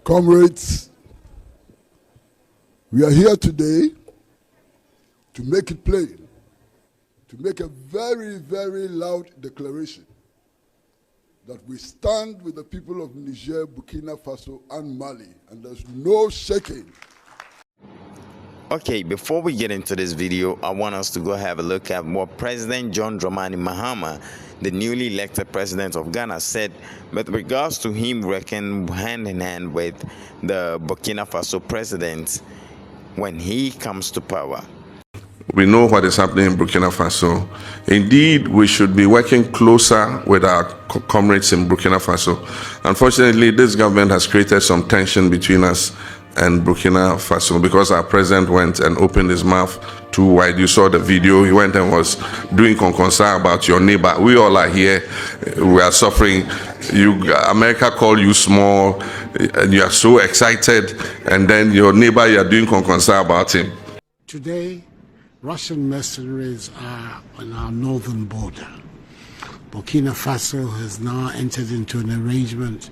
Comrades, we are here today to make it plain, to make a very, very loud declaration that we stand with the people of Niger, Burkina Faso, and Mali, and there's no shaking. Okay, before we get into this video, I want us to go have a look at what President John Dramani Mahama, the newly elected president of Ghana, said with regards to him working hand in hand with the Burkina Faso president when he comes to power. We know what is happening in Burkina Faso. Indeed, we should be working closer with our comrades in Burkina Faso. Unfortunately, this government has created some tension between us and Burkina Faso because our president went and opened his mouth too wide. You saw the video. He went and was doing concern about your neighbor. We all are here. We are suffering. America called you small, and you are so excited, and then your neighbor, you are doing concern about him. Today, Russian mercenaries are on our northern border. Burkina Faso has now entered into an arrangement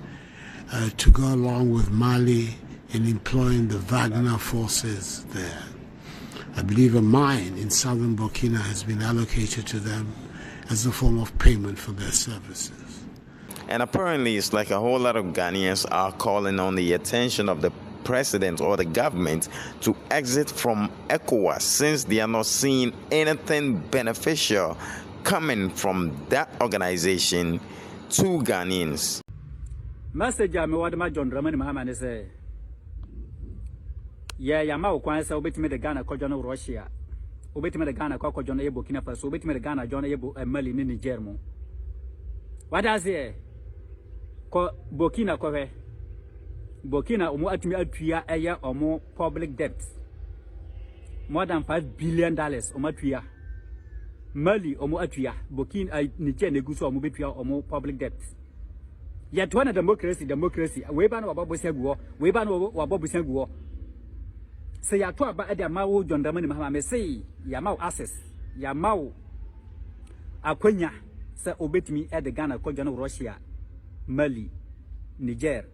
to go along with Mali in employing the Wagner forces there. I believe a mine in southern Burkina has been allocated to them as a form of payment for their services. And apparently it's like a whole lot of Ghanaians are calling on the attention of the president or the government to exit from Ecowas, since they are not seeing anything beneficial coming from that organization to Ghanaians. Message I want John Dramani Mahama say, yeah, Yamau Kwanza, obey me the Ghana, Kojono Russia, obey me the Ghana, Kojono Burkina Faso, obey me the Ghana, John Ebo, and Mali in Niger. What does he? Burkina Kove. Burkina omo atumi atua eye omo public debt more than $5 billion omo atua. Mali omo atua. Burkina Niger neguso omo betua omo public debt. Yet one democracy we ban wabobusenguo we ban wabobusenguo say ya to aba e ma wo John Dramani Mahama me say ya ma access ya ma akwanya say obetumi e de Ghana ko John Russia, Mali, Niger,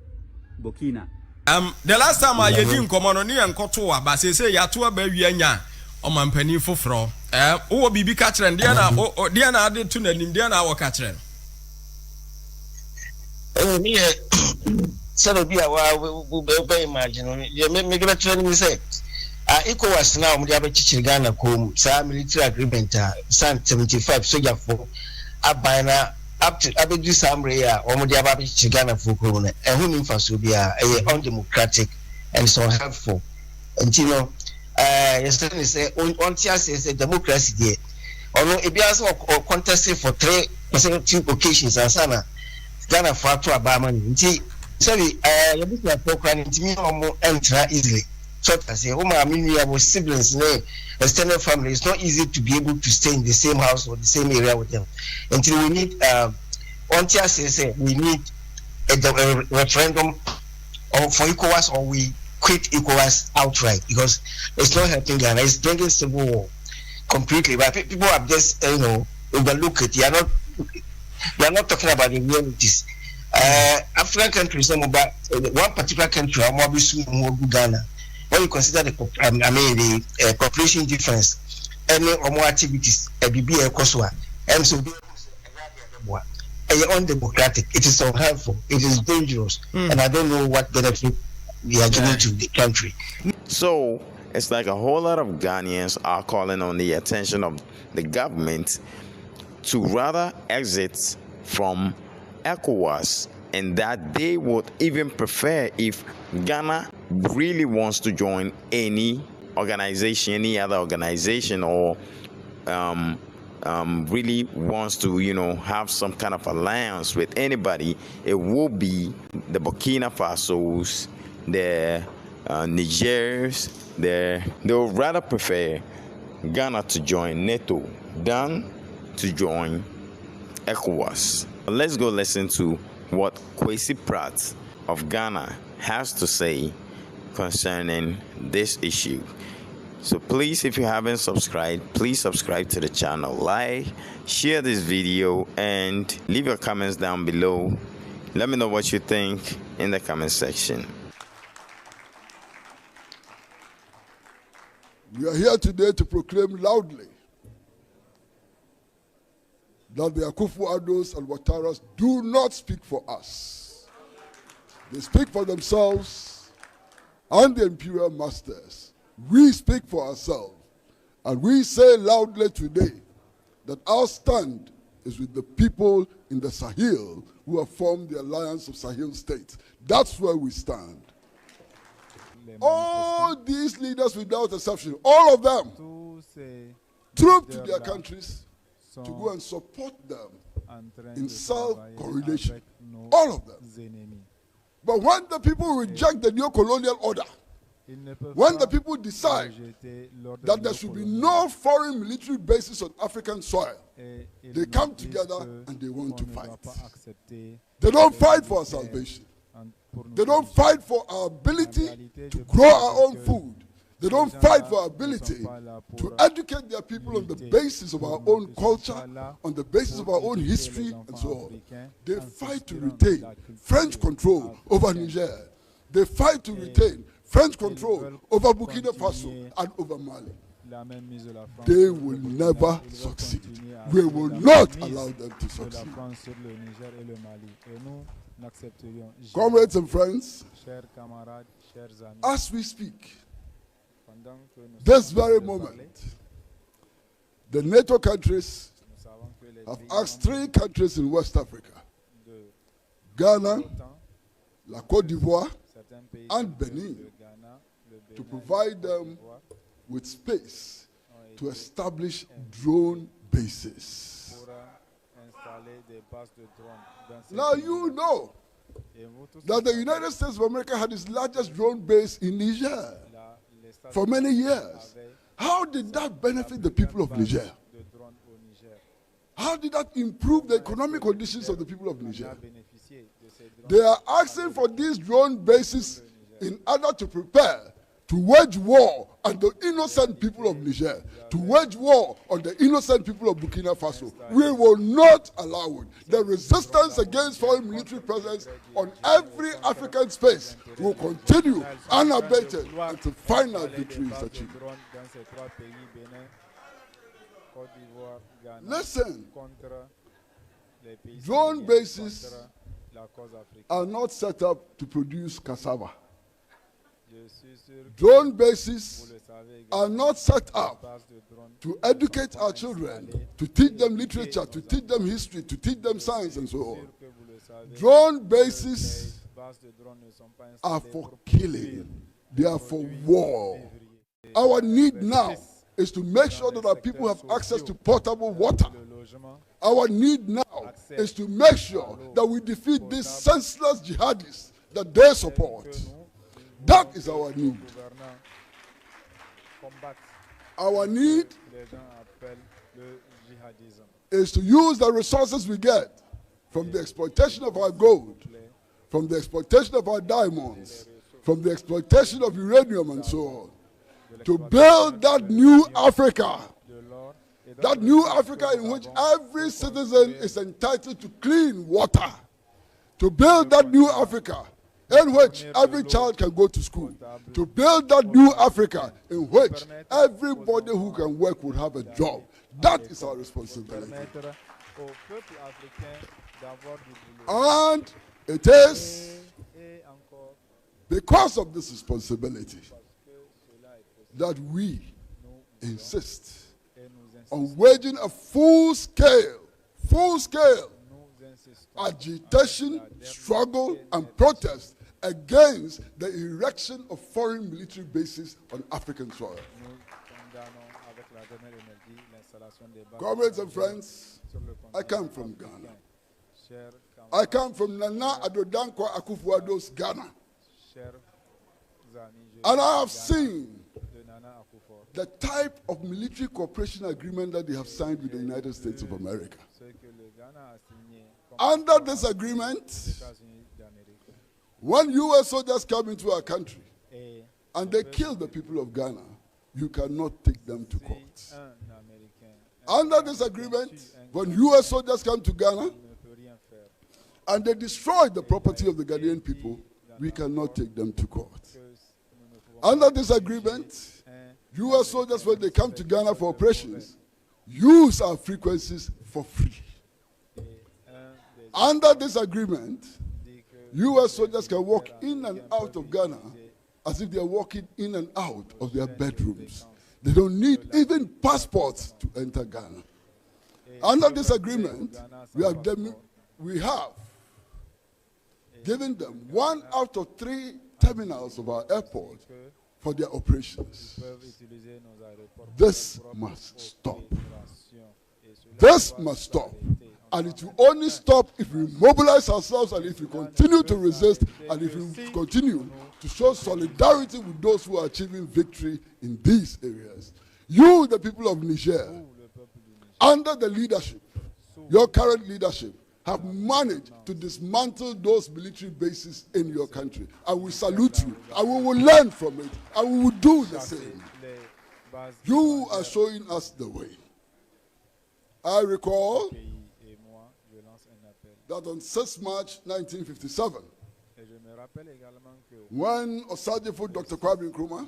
Burkina. The last time I did come on near and Kotoa, but say ya to a baby anya or mampany for fro. Oh, BB catcher and Diana or Diana added to the Indiana or catcher. So be a while will be imagine. You make me say, Ecowas now, Mujabachi Ghana, some military agreement, San 75 soldier for Abina. Up to Abedu Samrea or Mudiabachi Ghana for Corona, and whom Infasubia, undemocratic and so helpful. And you know, yesterday say on Tias is a democracy day. Although it be also contested for 3 consecutive occasions, and Sana Ghana for to Abaman. Sorry, you look like program to me or enter easily. So I say, oh, I mean, we have siblings, extended family. It's not easy to be able to stay in the same house or the same area with them. Until we need, on say we need a referendum for Ecowas, or we quit Ecowas outright, because it's not helping Ghana. It's bringing civil war completely. But people have just, overlook it. They are not talking about the realities. African countries, one particular country, Ghana. When you consider the population difference, any or more activities, BB Koswa, and so undemocratic, it is unhelpful, it is dangerous, and I don't know what benefit we are giving to the country. So it's like a whole lot of Ghanaians are calling on the attention of the government to rather exit from Ecowas, and that they would even prefer if Ghana really wants to join any organization, any other organization, or really wants to, have some kind of alliance with anybody, it will be the Burkina Fasos, the Nigers. They'll rather prefer Ghana to join NATO than to join Ecowas. Let's go listen to what Kwesi Pratt of Ghana has to say concerning this issue. So please, if you haven't subscribed, please subscribe to the channel, like, share this video, and leave your comments down below. Let me know what you think in the comment section. We are here today to proclaim loudly that the Akufo-Addos and Ouattaras do not speak for us. They speak for themselves and the imperial masters. We speak for ourselves. And we say loudly today that our stand is with the people in the Sahel who have formed the alliance of Sahel states. That's where we stand. All these leaders, without exception, all of them, trooped to their countries to go and support them in self-correlation. All of them. But when the people reject the neo-colonial order, when the people decide that there should be no foreign military bases on African soil, they come together and they want to fight. They don't fight for our salvation. They don't fight for our ability to grow our own food. They don't fight for our ability to educate their people on the basis of our own culture, on the basis of our own history, and so on. They fight to retain French control over Niger. They fight to retain French control over Burkina Faso and over Mali. They will never succeed. We will not allow them to succeed. Comrades and friends, as we speak, this very moment, the NATO countries have asked 3 countries in West Africa, Ghana, La Côte d'Ivoire, and Benin, to provide them with space to establish drone bases. Now you know that the United States of America had its largest drone base in Niger for many years. How did that benefit the people of Niger? How did that improve the economic conditions of the people of Niger? They are asking for these drone bases in order to prepare to wage war on the innocent people of Niger, to wage war on the innocent people of Burkina Faso. We will not allow it. The resistance against foreign military presence on every African space will continue unabated until final victory is achieved. Listen, drone bases are not set up to produce cassava. Drone bases are not set up to educate our children, to teach them literature, to teach them history, to teach them science, and so on. Drone bases are for killing. They are for war. Our need now is to make sure that our people have access to potable water. Our need now is to make sure that we defeat these senseless jihadists that they support. That is our need. Our need is to use the resources we get from the exploitation of our gold, from the exploitation of our diamonds, from the exploitation of uranium and so on, to build that new Africa in which every citizen is entitled to clean water, to build that new Africa in which every child can go to school, to build that new Africa in which everybody who can work will have a job. That is our responsibility. And it is because of this responsibility that we insist on waging a full-scale agitation, struggle, and protest against the erection of foreign military bases on African soil. Comrades and friends, I come from Ghana. I come from Nana Addo Dankwa Akufo-Addo's Ghana. And I have seen the type of military cooperation agreement that they have signed with the United States of America. Under this agreement, when US soldiers come into our country and they kill the people of Ghana, you cannot take them to court. Under this agreement, when US soldiers come to Ghana and they destroy the property of the Ghanaian people, we cannot take them to court. Under this agreement, U.S. soldiers, when they come to Ghana for operations, use our frequencies for free. Under this agreement, U.S. soldiers can walk in and out of Ghana as if they are walking in and out of their bedrooms. They don't need even passports to enter Ghana. Under this agreement, we have given them 1 out of 3 terminals of our airport for their operations. This must stop. This must stop. And it will only stop if we mobilize ourselves and if we continue to resist and if we continue to show solidarity with those who are achieving victory in these areas. You, the people of Niger, under the leadership, your current leadership, have managed to dismantle those military bases in your country. And we salute you, and we will learn from it, and we will do the same. You are showing us the way. I recall that on 6 March 1957, when Osadefo Dr. Kwame Nkrumah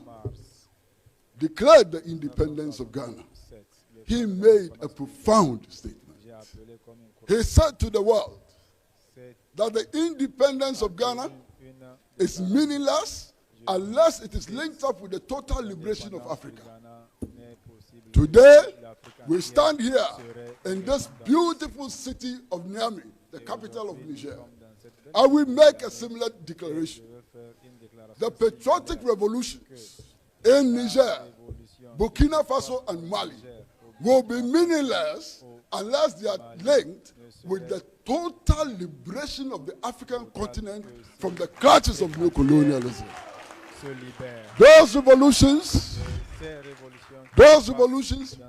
declared the independence of Ghana, he made a profound statement. He said to the world that the independence of Ghana is meaningless unless it is linked up with the total liberation of Africa. Today, we stand here in this beautiful city of Niamey, the capital of Niger, and we make a similar declaration. The patriotic revolutions in Niger, Burkina Faso, and Mali will be meaningless unless they are linked with the total liberation of the African continent from the clutches of neo-colonialism. Those revolutions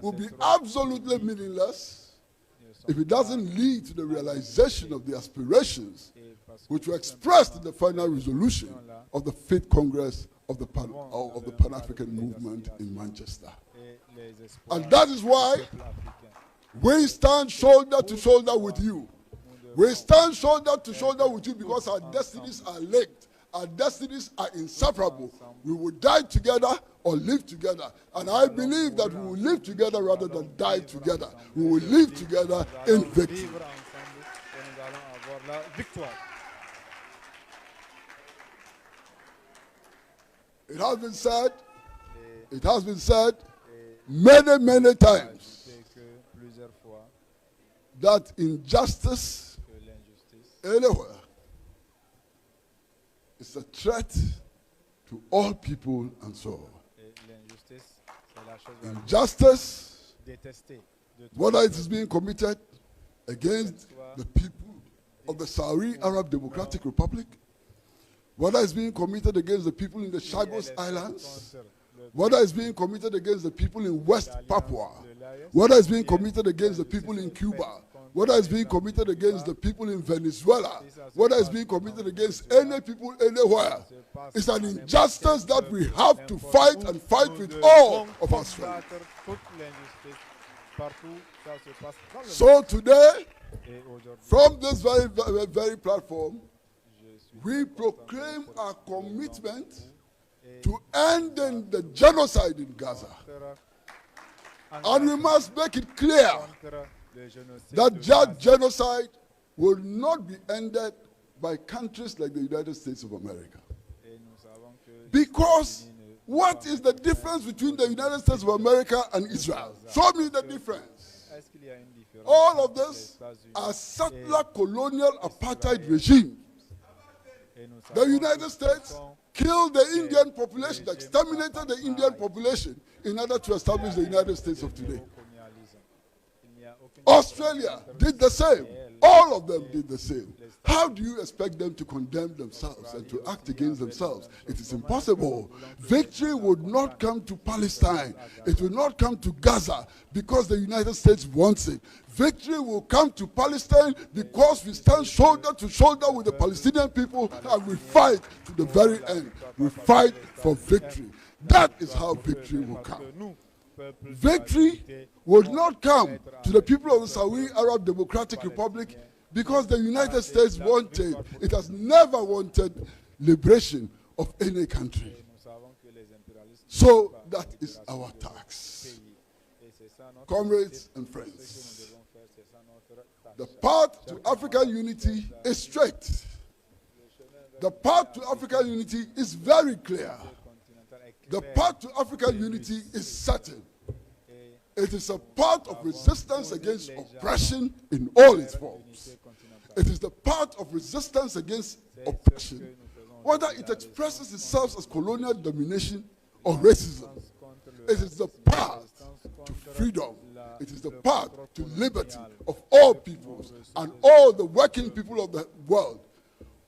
will be absolutely meaningless if it doesn't lead to the realization of the aspirations which were expressed in the final resolution of the 5th Congress of the Pan-African Movement in Manchester. And that is why we stand shoulder to shoulder with you. We stand shoulder to shoulder with you because our destinies are linked. Our destinies are inseparable. We will die together or live together. And I believe that we will live together rather than die together. We will live together in victory. It has been said many, many times that injustice anywhere is a threat to all people and so on. Injustice, whether it is being committed against the people of the Sahel Arab Democratic Republic, whether it's being committed against the people in the Chagos Islands, whether it's being committed against the people in West Papua, whether it's being committed against the people in Cuba, whether it's being committed against the people in Venezuela, whether it's being committed against any people anywhere, it's an injustice that we have to fight and fight with all of our strength. So today, from this very platform, we proclaim our commitment to ending the genocide in Gaza. And we must make it clear that genocide will not be ended by countries like the United States of America. Because what is the difference between the United States of America and Israel? Show me the difference. All of this are settler colonial apartheid regimes. The United States killed the Indian population, exterminated the Indian population in order to establish the United States of today. Australia did the same. All of them did the same. How do you expect them to condemn themselves and to act against themselves? It is impossible. Victory would not come to Palestine. It will not come to Gaza because the United States wants it. Victory will come to Palestine because we stand shoulder to shoulder with the Palestinian people and we fight to the very end. We fight for victory. That is how victory will come. Victory would not come to the people of the Sahel Arab Democratic Republic because the United States wanted, it has never wanted liberation of any country. So that is our task. Comrades and friends, the path to African unity is straight. The path to African unity is very clear. The path to African unity is certain. It is a path of resistance against oppression in all its forms. It is the path of resistance against oppression, whether it expresses itself as colonial domination or racism. It is the path to freedom. It is the path to liberty of all peoples, and all the working people of the world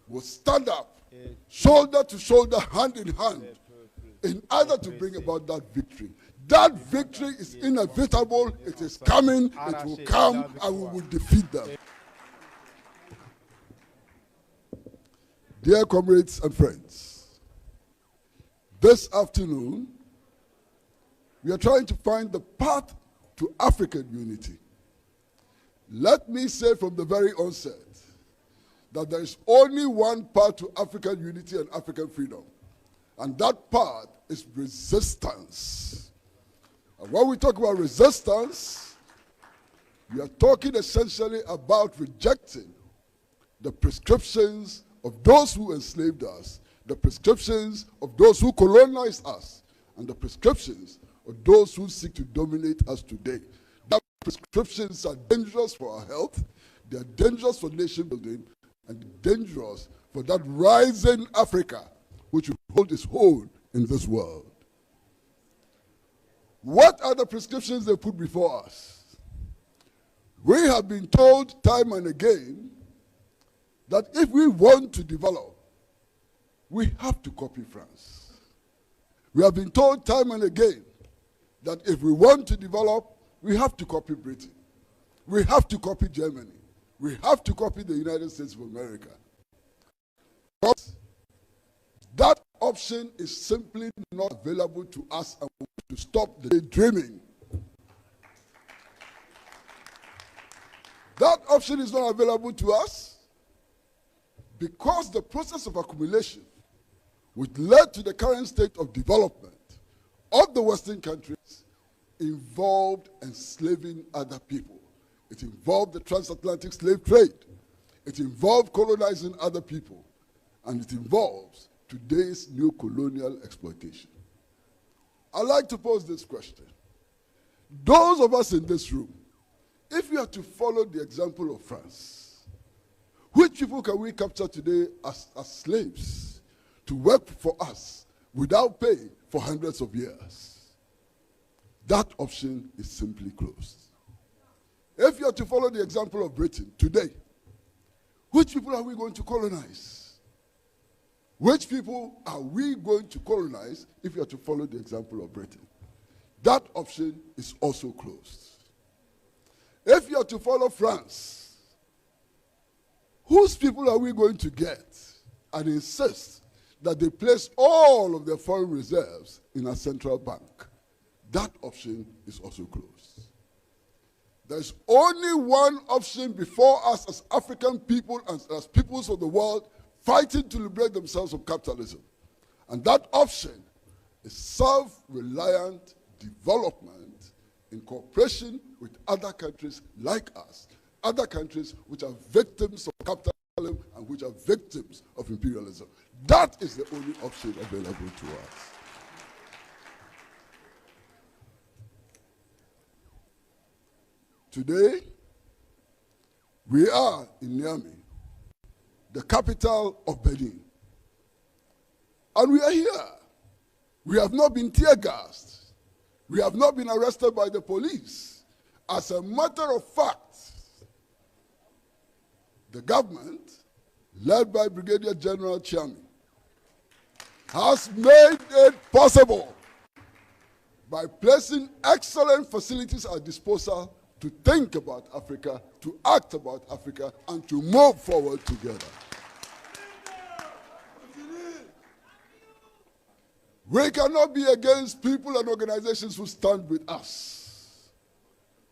will stand up, shoulder to shoulder, hand in hand, in order to bring about that victory. That victory is inevitable. It is coming. It will come, and we will defeat them. Dear comrades and friends, this afternoon, we are trying to find the path to African unity. Let me say from the very onset that there is only one path to African unity and African freedom, and that path is resistance. And when we talk about resistance, we are talking essentially about rejecting the prescriptions of those who enslaved us, the prescriptions of those who colonized us, and the prescriptions of those who seek to dominate us today. That prescriptions are dangerous for our health, they are dangerous for nation building, and dangerous for that rising Africa which will hold its hold in this world. What are the prescriptions they put before us? We have been told time and again that if we want to develop, we have to copy France. We have been told time and again that if we want to develop, we have to copy Britain. We have to copy Germany. We have to copy the United States of America. But that option is simply not available to us, and we have to stop the dreaming. That option is not available to us because the process of accumulation, which led to the current state of development of the Western countries, involved enslaving other people. It involved the transatlantic slave trade. It involved colonizing other people. And it involves today's new colonial exploitation. I'd like to pose this question. Those of us in this room, if we are to follow the example of France, which people can we capture today as slaves to work for us without pay for hundreds of years? That option is simply closed. If you are to follow the example of Britain today, which people are we going to colonize? Which people are we going to colonize if you are to follow the example of Britain? That option is also closed. If you are to follow France, whose people are we going to get and insist that they place all of their foreign reserves in a central bank? That option is also closed. There's only one option before us as African people and as peoples of the world fighting to liberate themselves from capitalism. And that option is self-reliant development in cooperation with other countries like us, other countries which are victims of capitalism and which are victims of imperialism. That is the only option available to us. Today, we are in Niamey, the capital of Benin. And we are here. We have not been tear gassed. We have not been arrested by the police. As a matter of fact, the government, led by Brigadier General Chiami, has made it possible by placing excellent facilities at disposal to think about Africa, to act about Africa, and to move forward together. We cannot be against people and organizations who stand with us.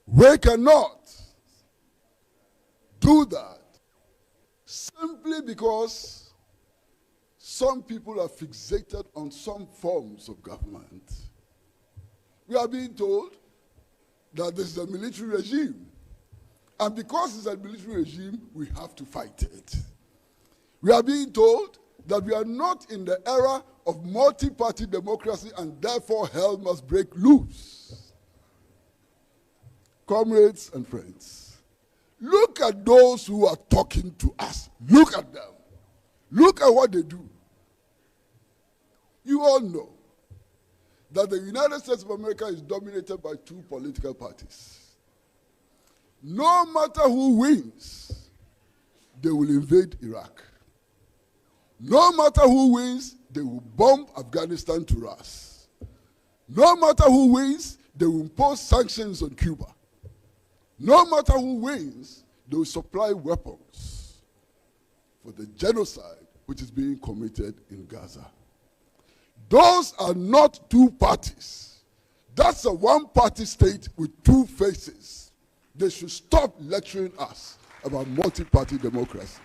We cannot do that simply because some people are fixated on some forms of government. We are being told that this is a military regime. And because it's a military regime, we have to fight it. We are being told that we are not in the era of multi-party democracy and therefore hell must break loose. Comrades and friends, look at those who are talking to us. Look at them. Look at what they do. You all know that the United States of America is dominated by two political parties. No matter who wins, they will invade Iraq. No matter who wins, they will bomb Afghanistan to rust. No matter who wins, they will impose sanctions on Cuba. No matter who wins, they will supply weapons for the genocide which is being committed in Gaza. Those are not two parties. That's a one-party state with two faces. They should stop lecturing us about multi-party democracy.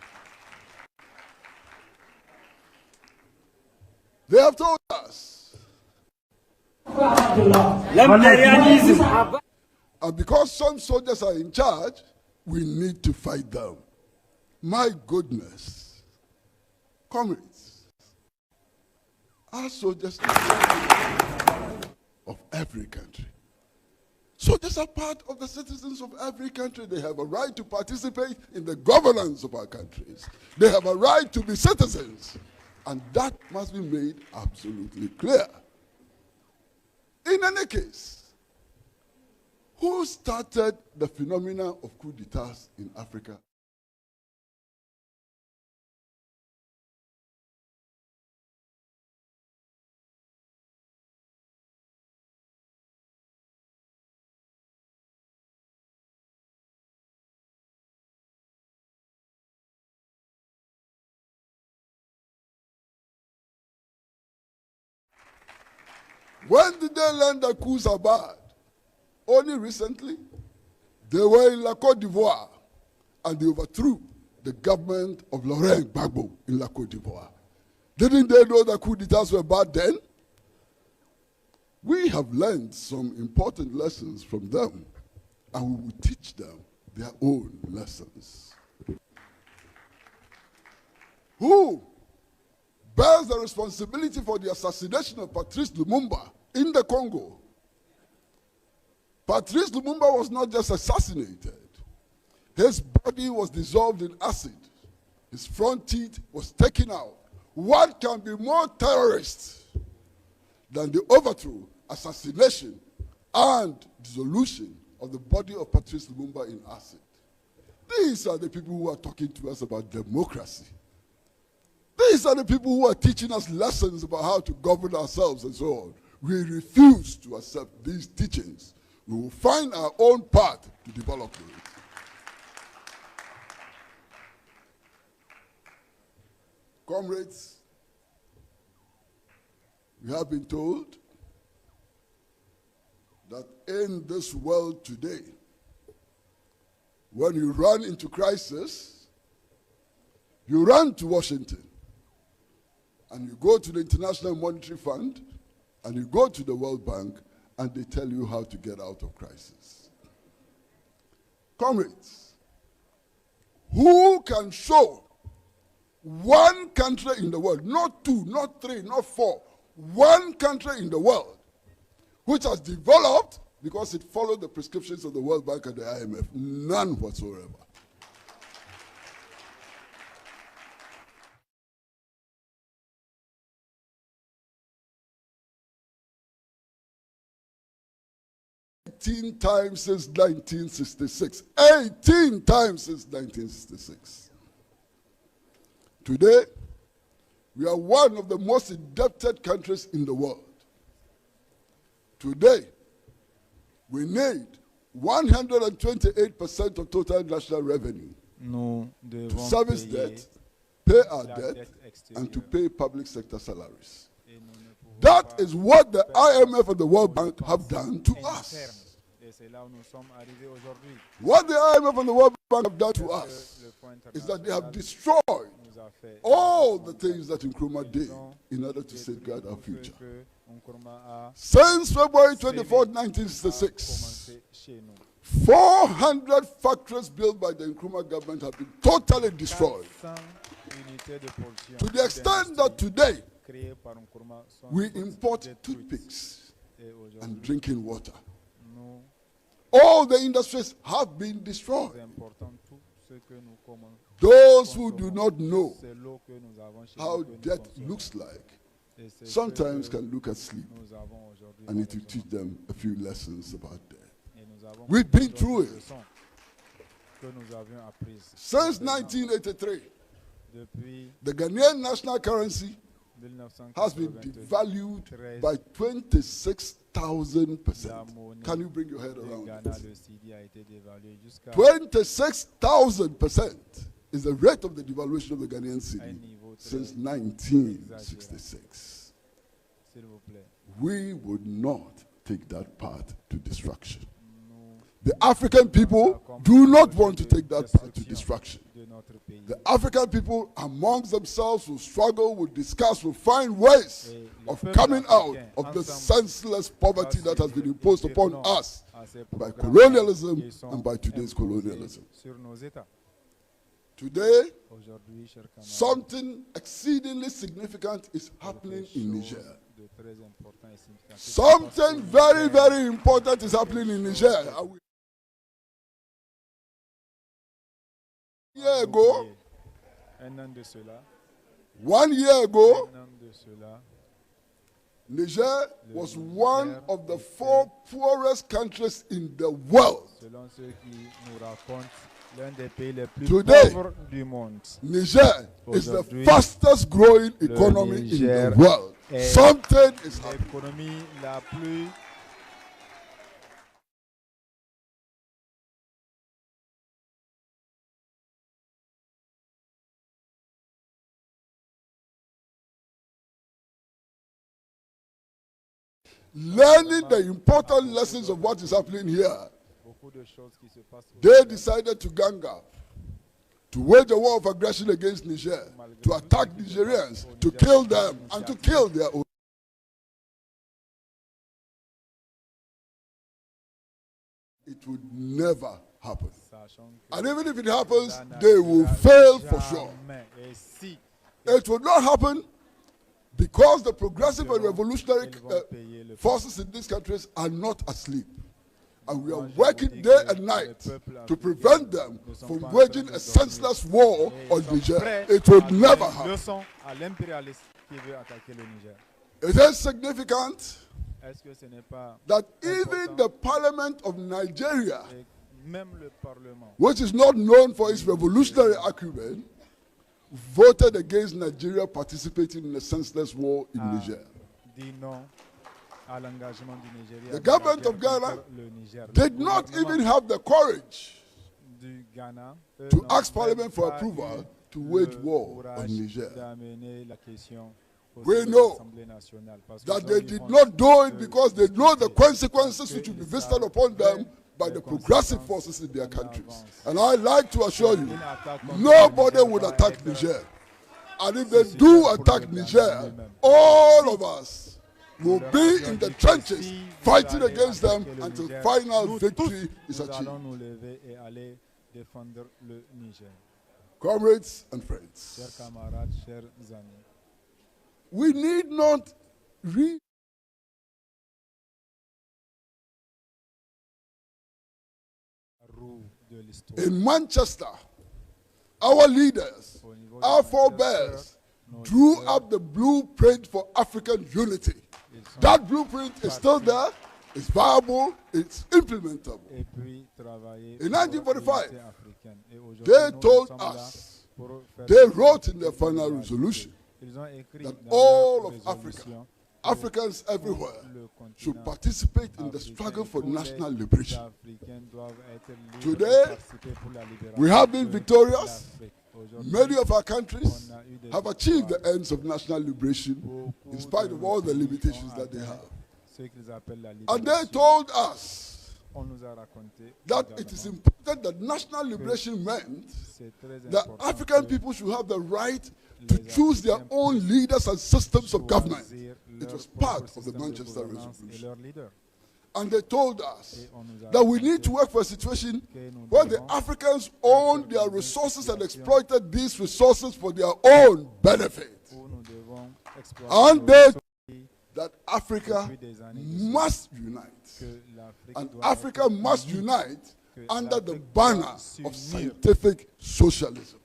They have told us. And because some soldiers are in charge, we need to fight them. My goodness. Comrades, our soldiers of every country. Soldiers are part of the citizens of every country. They have a right to participate in the governance of our countries. They have a right to be citizens. And that must be made absolutely clear. In any case, who started the phenomena of coup d'etats in Africa? When did they learn that coups are bad? Only recently. They were in La Côte d'Ivoire and they overthrew the government of Laurent Gbagbo in La Côte d'Ivoire. Didn't they know that coup d'etats were bad then? We have learned some important lessons from them and we will teach them their own lessons. Who bears the responsibility for the assassination of Patrice Lumumba in the Congo? Patrice Lumumba was not just assassinated. His body was dissolved in acid. His front teeth was taken out. What can be more terrorist than the overthrow, assassination, and dissolution of the body of Patrice Lumumba in acid? These are the people who are talking to us about democracy. These are the people who are teaching us lessons about how to govern ourselves and so on. We refuse to accept these teachings. We will find our own path to develop it. Comrades, we have been told that in this world today, when you run into crisis, you run to Washington. And you go to the International Monetary Fund, and you go to the World Bank, and they tell you how to get out of crisis. Comrades, who can show one country in the world, not two, not three, not four, one country in the world, which has developed because it followed the prescriptions of the World Bank and the IMF? None whatsoever. Eighteen times since 1966. 18 times since 1966. Today, we are one of the most indebted countries in the world. Today, we need 128% of total national revenue to service debt, pay our debt, and to pay public sector salaries. That is what the IMF and the World Bank have done to us. What the IMF and the World Bank have done to us is that they have destroyed all the things that Nkrumah did in order to safeguard our future. Since February 24, 1966, 400 factories built by the Nkrumah government have been totally destroyed. To the extent that today, we import toothpicks and drinking water. All the industries have been destroyed. Those who do not know how death looks like sometimes can look at sleep, and it will teach them a few lessons about death. We've been through it. Since 1983, the Ghanaian national currency has been devalued by 26,000%. Can you bring your head around it? 26,000% is the rate of the devaluation of the Ghanaian cedi since 1966. We would not take that path to destruction. The African people do not want to take that path to destruction. The African people amongst themselves will struggle, will discuss, will find ways of coming out of the senseless poverty that has been imposed upon us by colonialism and by today's colonialism. Today, something exceedingly significant is happening in Niger. Something very, very important is happening in Niger. 1 year ago, Niger was one of the 4 poorest countries in the world. Today, Niger is the fastest growing economy in the world. Something is happening. Learning the important lessons of what is happening here, they decided to gang up, to wage a war of aggression against Niger, to attack Nigerians, to kill them, and to kill their own. It would never happen. And even if it happens, they will fail for sure. It would not happen because the progressive and revolutionary forces in these countries are not asleep. And we are working day and night to prevent them from waging a senseless war on Niger. It would never happen. It is significant that even the Parliament of Nigeria, which is not known for its revolutionary acumen, voted against Nigeria participating in a senseless war in Niger. The government of Ghana did not even have the courage to ask Parliament for approval to wage war on Niger. We know that they did not do it because they know the consequences which will be visited upon them by the progressive forces in their countries. And I like to assure you, nobody would attack Niger. And if they do attack Niger, all of us will be in the trenches fighting against them until final victory is achieved. Comrades and friends, we need not read in Manchester. Our leaders, our forebears, drew up the blueprint for African unity. That blueprint is still there, it's viable, it's implementable. In 1945, they told us, they wrote in their final resolution, that all of Africa, Africans everywhere, should participate in the struggle for national liberation. Today, we have been victorious. Many of our countries have achieved the ends of national liberation in spite of all the limitations that they have. And they told us that it is important that national liberation meant that African people should have the right to choose their own leaders and systems of government. It was part of the Manchester Resolution. And they told us that we need to work for a situation where the Africans own their resources and exploited these resources for their own benefit. And they that Africa must unite. And Africa must unite under the banner of scientific socialism.